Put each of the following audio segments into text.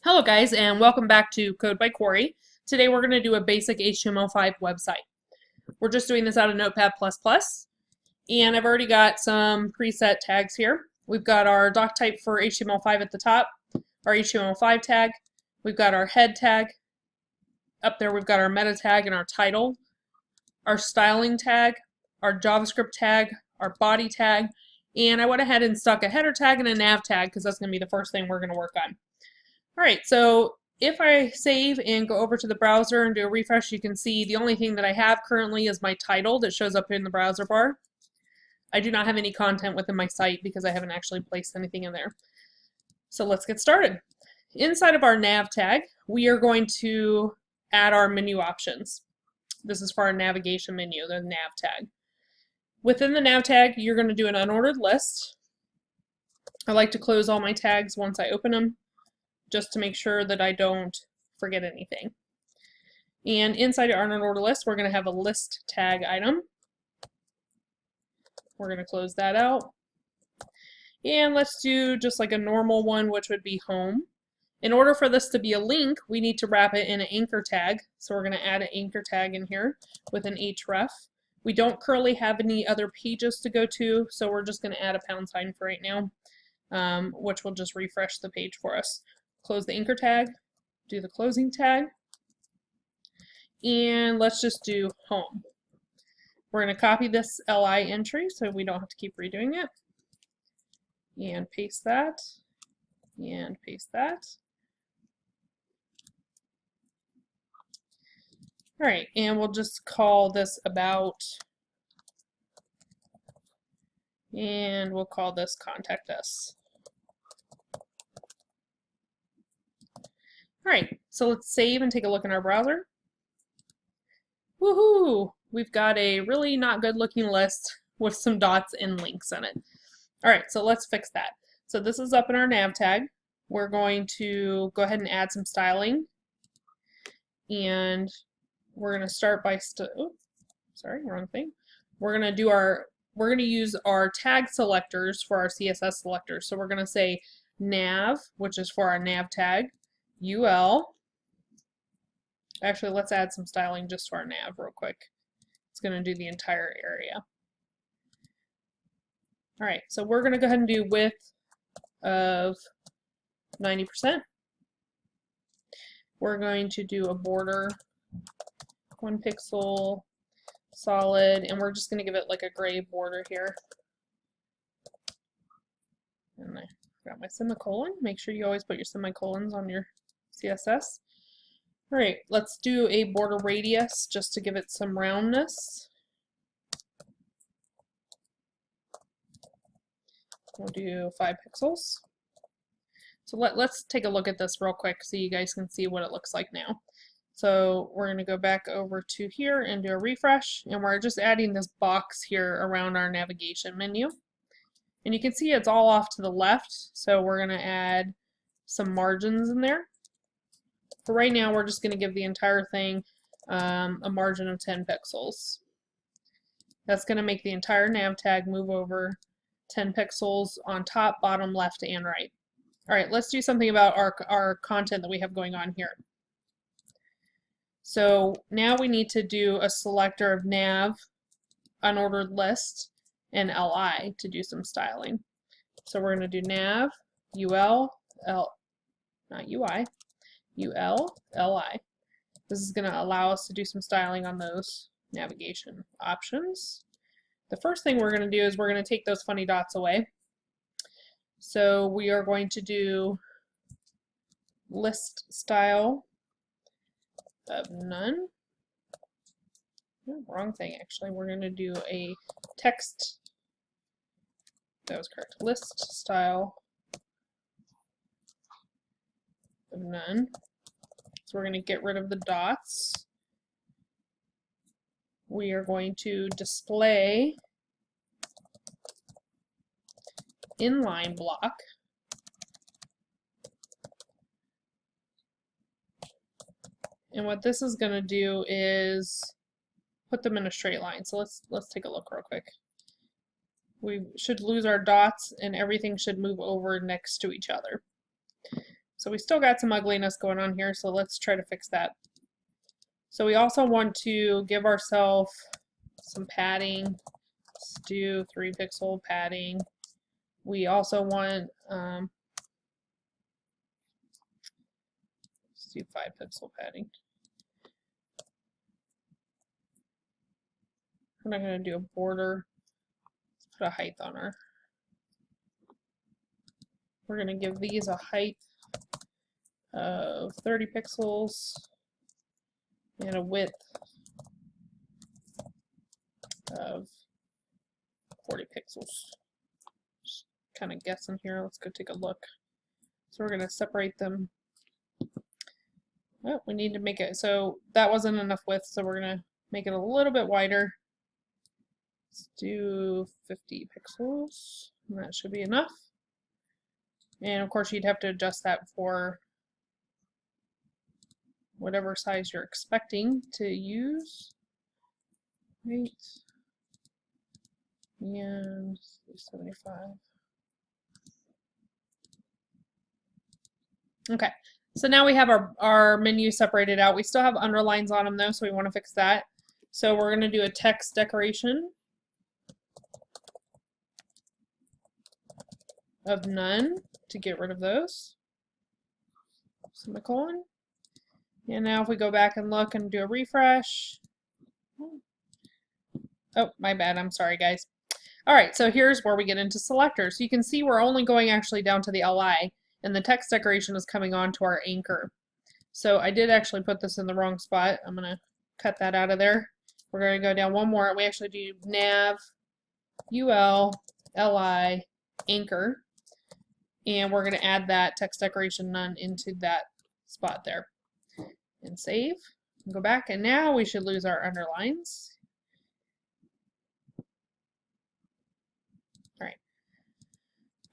Hello guys, and welcome back to CodeByCory. Today we're going to do a basic HTML5 website. We're just doing this out of Notepad++, and I've already got some preset tags here. We've got our doc type for HTML5 at the top, our HTML5 tag. We've got our head tag. Up there we've got our meta tag and our title, our styling tag, our JavaScript tag, our body tag, and I went ahead and stuck a header tag and a nav tag because that's going to be the first thing we're going to work on. Alright, so if I save and go over to the browser and do a refresh, you can see the only thing that I have currently is my title that shows up in the browser bar. I do not have any content within my site because I haven't actually placed anything in there. So let's get started. Inside of our nav tag, we are going to add our menu options. This is for our navigation menu, the nav tag. Within the nav tag, you're going to do an unordered list. I like to close all my tags once I open them, just to make sure that I don't forget anything. And inside our unordered list, we're going to have a list tag item. We're going to close that out. And let's do just like a normal one, which would be home. In order for this to be a link, we need to wrap it in an anchor tag. So we're going to add an anchor tag in here with an href. We don't currently have any other pages to go to, so we're just going to add a pound sign for right now, which will just refresh the page for us. Close the anchor tag, do the closing tag, and let's just do home. We're going to copy this li entry so we don't have to keep redoing it, and paste that, and paste that. Alright, and we'll just call this about, and we'll call this contact us. Alright, so let's save and take a look in our browser. Woohoo! We've got a really not good looking list with some dots and links in it. Alright, so let's fix that. So this is up in our nav tag. We're going to go ahead and add some styling. And we're going to start by, sorry, wrong thing. We're going to use our tag selectors for our CSS selectors. So we're going to say nav, which is for our nav tag. UL. Actually, let's add some styling just to our nav real quick. It's going to do the entire area. Alright, so we're going to go ahead and do width of 90%. We're going to do a border 1 pixel solid, and we're just going to give it like a gray border here. And I got my semicolon. Make sure you always put your semicolons on your CSS. Alright, let's do a border radius just to give it some roundness. We'll do 5 pixels. So let's take a look at this real quick so you guys can see what it looks like now. So we're going to go back over to here and do a refresh, and we're just adding this box here around our navigation menu. And you can see it's all off to the left, so we're going to add some margins in there. For right now, we're just going to give the entire thing a margin of 10 pixels. That's going to make the entire nav tag move over 10 pixels on top, bottom, left, and right. Alright, let's do something about our content that we have going on here. So now we need to do a selector of nav, unordered list, and li to do some styling. So we're going to do nav, ul, not ui, ul, li. This is going to allow us to do some styling on those navigation options. The first thing we're going to do is we're going to take those funny dots away. So we are going to do list style of none. Oh, wrong thing actually. We're going to do a text. That was correct. List style of none. So we're going to get rid of the dots. We are going to display inline block. And what this is going to do is put them in a straight line. So let's take a look real quick. We should lose our dots and everything should move over next to each other. So we still got some ugliness going on here, so let's try to fix that. So we also want to give ourselves some padding. Let's do 3 pixel padding. We also want, let's do 5 pixel padding. We're not going to do a border. Let's put a height on our. We're going to give these a height of 30 pixels and a width of 40 pixels. Just kind of guessing here. Let's go take a look. So we're going to separate them. Oh, we need to make it, so that wasn't enough width, so we're going to make it a little bit wider. Let's do 50 pixels, and that should be enough. And of course you'd have to adjust that for whatever size you're expecting to use. Right. And 75. Okay, so now we have our menu separated out. We still have underlines on them though, so we want to fix that. So we're going to do a text decoration of none to get rid of those. Semicolon. And now if we go back and look and do a refresh. Oh, my bad. I'm sorry, guys. All right, so here's where we get into selectors. So you can see we're only going actually down to the LI, and the text decoration is coming on to our anchor. So I did actually put this in the wrong spot. I'm going to cut that out of there. We're going to go down one more. We actually do nav, ul, li, anchor. And we're going to add that text decoration none into that spot there. And save. And go back, and now we should lose our underlines.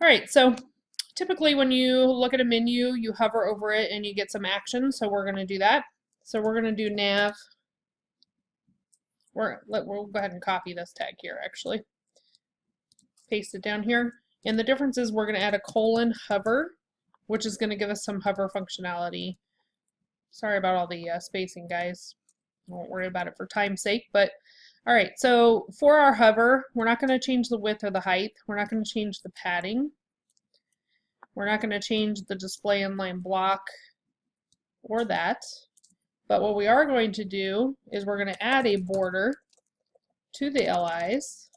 Alright, so typically when you look at a menu, you hover over it and you get some action, so we're going to do that. So we're going to do nav. We'll go ahead and copy this tag here, actually. Paste it down here. And the difference is we're going to add a colon hover, which is going to give us some hover functionality. Sorry about all the spacing, guys. I won't worry about it for time's sake, but alright, so for our hover, we're not going to change the width or the height. We're not going to change the padding. We're not going to change the display inline block or that. But what we are going to do is we're going to add a border to the LIs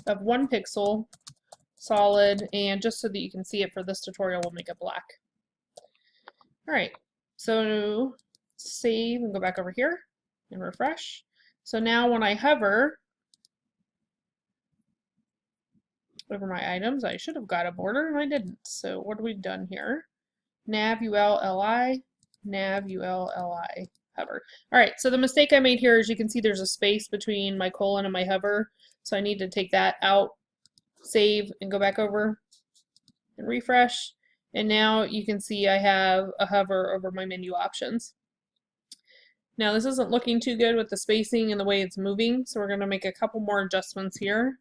of 1 pixel, solid, and just so that you can see it for this tutorial, we'll make it black. Alright, so save and go back over here and refresh. So now when I hover over my items, I should have got a border and I didn't. So what have we done here? Nav ul li, nav ul li, hover. Alright, so the mistake I made here is you can see there's a space between my colon and my hover. So I need to take that out, save, and go back over and refresh. And now you can see I have a hover over my menu options. Now this isn't looking too good with the spacing and the way it's moving, so we're going to make a couple more adjustments here.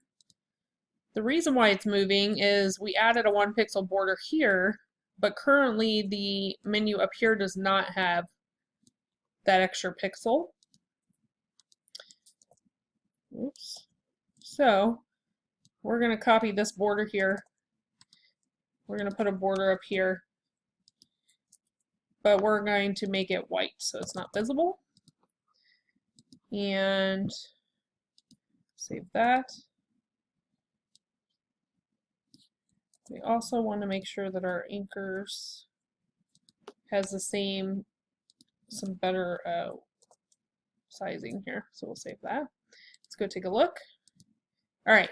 The reason why it's moving is we added a 1 pixel border here, but currently the menu up here does not have that extra pixel. Oops. So we're going to copy this border here. We're going to put a border up here, but we're going to make it white so it's not visible. And save that. We also want to make sure that our anchors has the same, some better sizing here. So we'll save that. Let's go take a look. All right.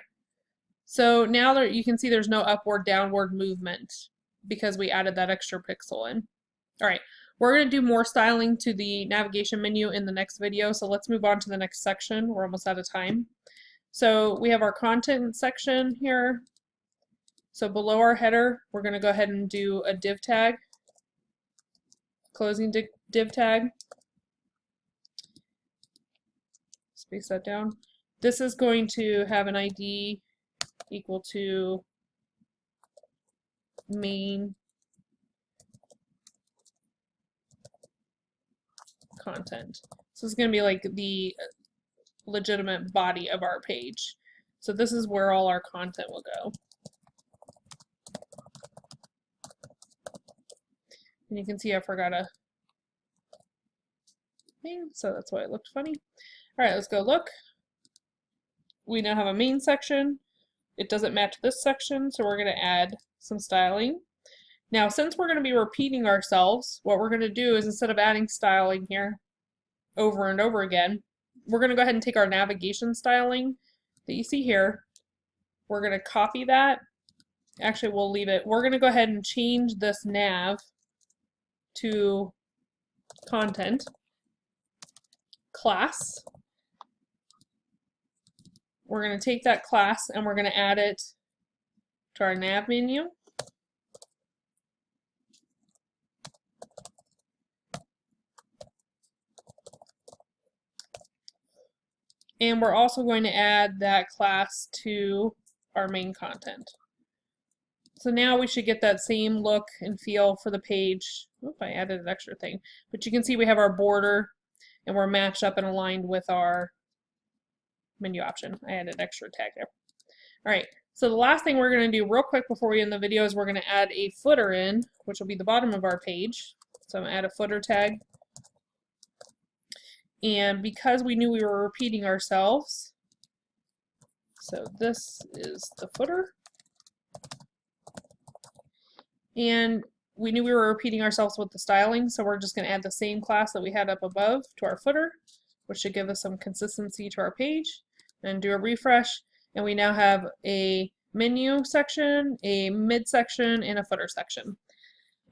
So now that you can see there's no upward downward movement because we added that extra pixel in. All right, we're going to do more styling to the navigation menu in the next video, so let's move on to the next section. We're almost out of time. So we have our content section here. So below our header, we're going to go ahead and do a div tag, closing div tag. Space that down. This is going to have an ID equal to main content. So this is going to be like the legitimate body of our page. So this is where all our content will go. And you can see I forgot a thing, so that's why it looked funny. All right, let's go look. We now have a main section. It doesn't match this section, so we're going to add some styling. Now, since we're going to be repeating ourselves, what we're going to do is instead of adding styling here over and over again, we're going to go ahead and take our navigation styling that you see here. We're going to copy that. Actually, we'll leave it. We're going to go ahead and change this nav to content class. We're going to take that class and we're going to add it to our nav menu. And we're also going to add that class to our main content. So now we should get that same look and feel for the page. Oop, I added an extra thing. But you can see we have our border and we're matched up and aligned with our menu option. I added an extra tag there. All right, so the last thing we're going to do real quick before we end the video is we're going to add a footer in, which will be the bottom of our page. So I'm going to add a footer tag. And because we knew we were repeating ourselves, so this is the footer. And we knew we were repeating ourselves with the styling, so we're just going to add the same class that we had up above to our footer, which should give us some consistency to our page. And do a refresh, and we now have a menu section, a mid section, and a footer section.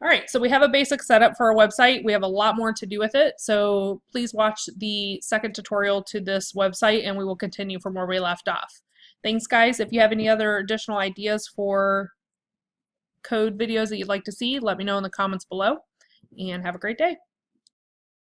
All right, so we have a basic setup for our website. We have a lot more to do with it, so please watch the second tutorial to this website and we will continue from where we left off. Thanks, guys. If you have any other additional ideas for code videos that you'd like to see, let me know in the comments below, and have a great day.